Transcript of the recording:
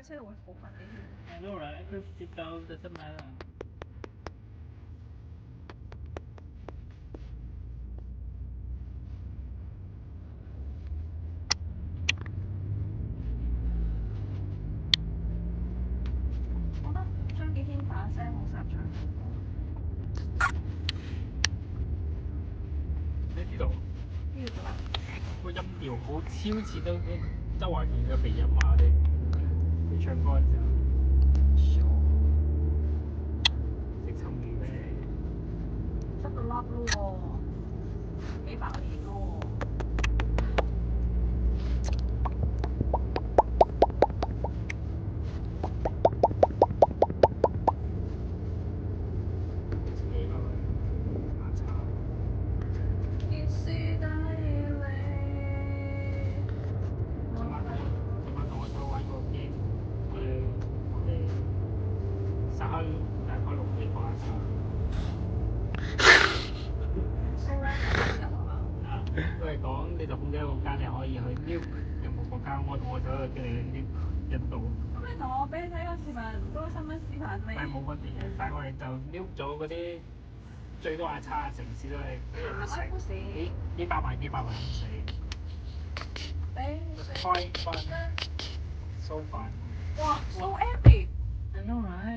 車會好快啲。I know right? Deep down doesn't matter. 我覺得張敬軒把聲好適合唱歌。你知道？呢度個音調好超似到周華健嘅鼻音啊！你唱歌嘅時候。食臭面咩？得個粒咯喎，幾百年咯喎。都係講你就控制一個國家，你可以去 nuke 任何國家，我同我走去叫你去 nuke 印度。咁你同我俾你睇個視頻，嗰個新聞視頻未？係冇分別嘅，但係我哋就 nuke 咗嗰啲最多係差嘅城市都係俾人死，幾百萬人死。Quite fun, so fun. 哇，so epic! I know right?